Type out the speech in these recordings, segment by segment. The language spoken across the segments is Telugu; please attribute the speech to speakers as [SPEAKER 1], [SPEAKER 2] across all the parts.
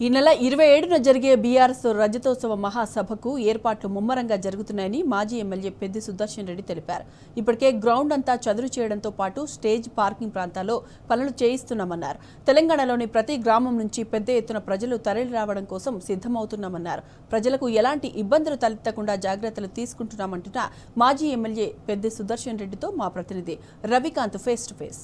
[SPEAKER 1] ఈ నెల 27న జరిగే బీఆర్ఎస్ రజతోత్సవ మహాసభకు ఏర్పాట్లు ముమ్మరంగా జరుగుతున్నాయని మాజీ ఎమ్మెల్యే పెద్ది సుదర్శన్ రెడ్డి తెలిపారు. ఇప్పటికే గ్రౌండ్ అంతా చదును చేయడంతో పాటు స్టేజ్ పార్కింగ్ ప్రాంతాల్లో పనులు చేయిస్తున్నామన్నారు. తెలంగాణలోని ప్రతి గ్రామం నుంచి పెద్ద ఎత్తున ప్రజలు తరలి రావడం కోసం సిద్ధమవుతున్నామన్నారు. ప్రజలకు ఎలాంటి ఇబ్బందులు తలెత్తకుండా జాగ్రత్తలు తీసుకుంటున్నామంటున్న మాజీ ఎమ్మెల్యే పెద్ది సుదర్శన్ రెడ్డితో మా ప్రతినిధి Ravikanth face to face.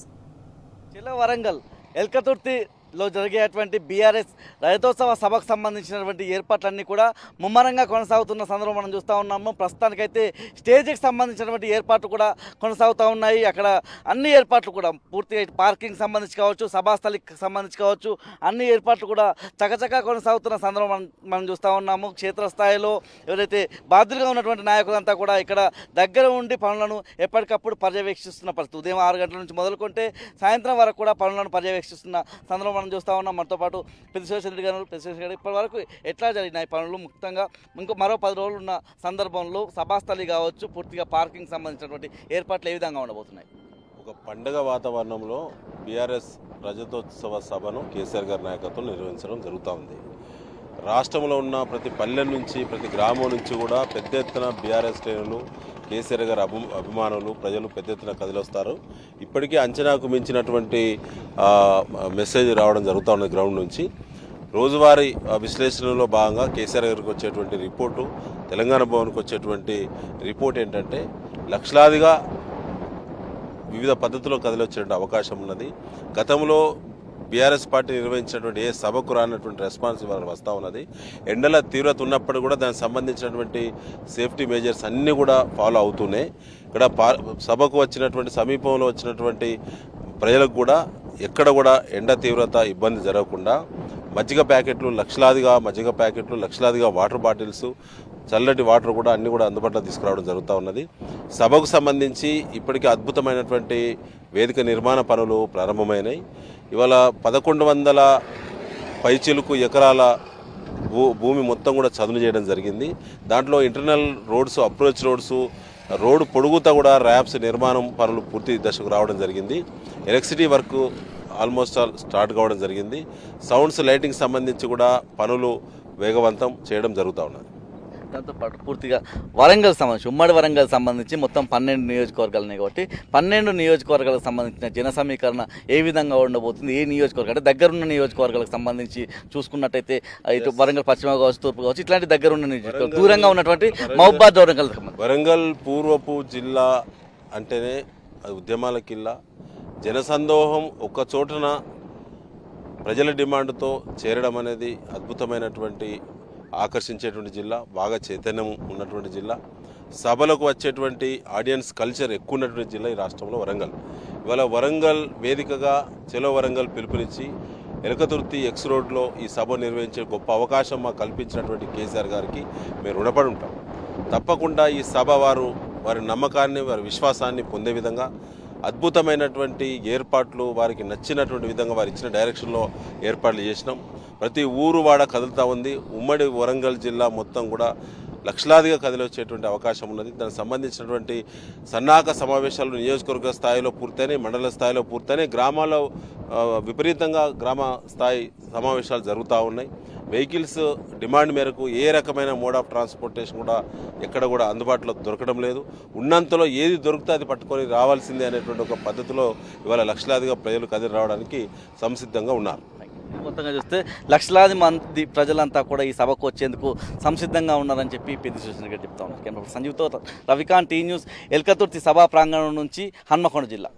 [SPEAKER 2] Warangal ఎల్కతుర్తిలో జరిగేటువంటి బీఆర్ఎస్ రజతోత్సవ సభకు సంబంధించినటువంటి ఏర్పాట్లన్నీ కూడా ముమ్మరంగా కొనసాగుతున్న సందర్భం మనం చూస్తూ ఉన్నాము. ప్రస్తుతానికైతే స్టేజ్కి సంబంధించినటువంటి ఏర్పాట్లు కూడా కొనసాగుతూ ఉన్నాయి. అక్కడ అన్ని ఏర్పాట్లు కూడా పూర్తిగా పార్కింగ్ సంబంధించి కావచ్చు, సభాస్థలికి సంబంధించి కావచ్చు, అన్ని ఏర్పాట్లు కూడా చకచకా కొనసాగుతున్న సందర్భం మనం చూస్తూ ఉన్నాము. క్షేత్రస్థాయిలో ఎవరైతే బాధ్యులుగా ఉన్నటువంటి నాయకులంతా కూడా ఇక్కడ దగ్గర ఉండి పనులను ఎప్పటికప్పుడు పర్యవేక్షిస్తున్న పరిస్థితి. ఉదయం 6 గంటల నుంచి మొదలుకుంటే సాయంత్రం వరకు కూడా పనులను పర్యవేక్షిస్తున్న సందర్భం మనం చూస్తూ ఉన్నాం. మనతో పాటు పెద్ది సుదర్శన్ రెడ్డి గారు ఇప్పటి వరకు ఎట్లా జరిగినాయి పనులు, ముఖ్యంగా ఇంకో మరో 10 రోజులు ఉన్న సందర్భంలో సభాస్థలి కావచ్చు, పూర్తిగా పార్కింగ్ సంబంధించినటువంటి ఏర్పాట్లు ఏ విధంగా ఉండబోతున్నాయి?
[SPEAKER 3] ఒక పండుగ వాతావరణంలో బీఆర్ఎస్ రజతోత్సవ సభను కేసీఆర్ గారి నాయకత్వం నిర్వహించడం జరుగుతూ ఉంది. రాష్ట్రంలో ఉన్న ప్రతి పల్లె నుంచి, ప్రతి గ్రామం నుంచి కూడా పెద్ద ఎత్తున బీఆర్ఎస్ శ్రేణులు, కేసీఆర్ గారి అభిమానులు, ప్రజలు పెద్ద ఎత్తున కదిలొస్తారు. ఇప్పటికీ అంచనాకు మించినటువంటి మెసేజ్ రావడం జరుగుతూ ఉన్నది గ్రౌండ్ నుంచి. రోజువారీ విశ్లేషణలో భాగంగా కేసీఆర్ గారికి వచ్చేటువంటి రిపోర్టు, తెలంగాణ భవన్కి వచ్చేటువంటి రిపోర్ట్ ఏంటంటే లక్షలాదిగా వివిధ పద్ధతుల్లో కదిలొచ్చేటువంటి అవకాశం ఉన్నది. గతంలో బీఆర్ఎస్ పార్టీ నిర్వహించినటువంటి ఏ సభకు రానటువంటి రెస్పాన్స్ ఇవాళ వస్తూ ఉన్నది. ఎండల తీవ్రత ఉన్నప్పుడు కూడా దానికి సంబంధించినటువంటి సేఫ్టీ మెజర్స్ అన్నీ కూడా ఫాలో అవుతున్నాయి. ఇక్కడ సభకు వచ్చినటువంటి సమీపంలో వచ్చినటువంటి ప్రజలకు కూడా ఎక్కడ కూడా ఎండ తీవ్రత ఇబ్బంది జరగకుండా మజ్జిగ ప్యాకెట్లు లక్షలాదిగా, మజ్జిగ ప్యాకెట్లు లక్షలాదిగా, వాటర్ బాటిల్స్, చల్లటి వాటర్ కూడా అన్నీ కూడా అందుబాటులో తీసుకురావడం జరుగుతూ ఉన్నది. సభకు సంబంధించి ఇప్పటికీ అద్భుతమైనటువంటి వేదిక నిర్మాణ పనులు ప్రారంభమైనాయి. ఇవాళ 1100 పైచిలుకు ఎకరాల భూమి మొత్తం కూడా చదును చేయడం జరిగింది. దాంట్లో internal roads, approach roads, road పొడుగుతా కూడా ర్యాప్స్ నిర్మాణం పనులు పూర్తి దశకు రావడం జరిగింది. ఎలక్ట్రిసిటీ వర్క్ ఆల్మోస్ట్ స్టార్ట్ కావడం జరిగింది. సౌండ్స్, లైటింగ్ సంబంధించి కూడా పనులు వేగవంతం చేయడం జరుగుతూ ఉన్నది.
[SPEAKER 2] దాంతోపాటు పూర్తిగా వరంగల్ సంబంధించి, ఉమ్మడి వరంగల్ సంబంధించి మొత్తం 12 నియోజకవర్గాలున్నాయి కాబట్టి 12 నియోజకవర్గాలకు సంబంధించిన జన సమీకరణ ఏ విధంగా ఉండబోతుంది? ఏ నియోజకవర్గం అంటే దగ్గరున్న నియోజకవర్గాలకు సంబంధించి చూసుకున్నట్టయితే ఇటు వరంగల్ పశ్చిమ కావచ్చు, తూర్పు కావచ్చు, ఇట్లాంటి దగ్గరున్న నియోజకవర్గం, దూరంగా ఉన్నటువంటి మహబూబాద్ వరంగల్.
[SPEAKER 3] వరంగల్ పూర్వపు జిల్లా అంటేనే అది ఉద్యమాల కిల్లా. జనసందోహం ఒక్క చోటన ప్రజల డిమాండ్తో చేరడం అనేది అద్భుతమైనటువంటి ఆకర్షించేటువంటి జిల్లా, బాగా చైతన్యం ఉన్నటువంటి జిల్లా, సభలకు వచ్చేటువంటి ఆడియన్స్ కల్చర్ ఎక్కువ ఉన్నటువంటి జిల్లా ఈ రాష్ట్రంలో వరంగల్. ఇవాళ వరంగల్ వేదికగా చెలో వరంగల్ పిలుపునిచ్చి ఎలకతుర్తి ఎక్స్ రోడ్లో ఈ సభ నిర్వహించే గొప్ప అవకాశం మాకు కల్పించినటువంటి కేసీఆర్ గారికి మేము రుణపడి ఉంటాం. తప్పకుండా ఈ సభ వారి నమ్మకాన్ని, వారి విశ్వాసాన్ని పొందే విధంగా అద్భుతమైనటువంటి ఏర్పాట్లు, వారికి నచ్చినటువంటి విధంగా వారు ఇచ్చిన డైరెక్షన్లో ఏర్పాట్లు చేసినాం. ప్రతి ఊరు వాడ కదులుతూ ఉంది. ఉమ్మడి వరంగల్ జిల్లా మొత్తం కూడా లక్షలాదిగా కదిలొచ్చేటువంటి అవకాశం ఉన్నది. దానికి సంబంధించినటువంటి సన్నాహక సమావేశాలు నియోజకవర్గ స్థాయిలో పూర్తయినాయి, మండల స్థాయిలో పూర్తయినాయి. గ్రామాల్లో విపరీతంగా గ్రామ స్థాయి సమావేశాలు జరుగుతూ ఉన్నాయి. వెహికల్స్ డిమాండ్ మేరకు ఏ రకమైన మోడ్ ఆఫ్ ట్రాన్స్పోర్టేషన్ కూడా ఎక్కడ కూడా అందుబాటులో దొరకడం లేదు. ఉన్నంతలో ఏది దొరికితే అది పట్టుకొని రావాల్సిందే అనేటువంటి ఒక పద్ధతిలో ఇవాళ లక్షలాదిగా ప్రజలు కదిలి రావడానికి సంసిద్ధంగా ఉన్నారు.
[SPEAKER 2] మొత్తంగా చూస్తే లక్షలాది మంది ప్రజలంతా కూడా ఈ సభకు వచ్చేందుకు సంసిద్ధంగా ఉన్నారని చెప్పి పెద్ది సుదర్శన్ గారు చెప్తా ఉన్నారు. సంజీవ్తో రవికాంత్, టీ న్యూస్, ఎల్కతుర్తి సభా ప్రాంగణం నుంచి హన్మకొండ జిల్లా.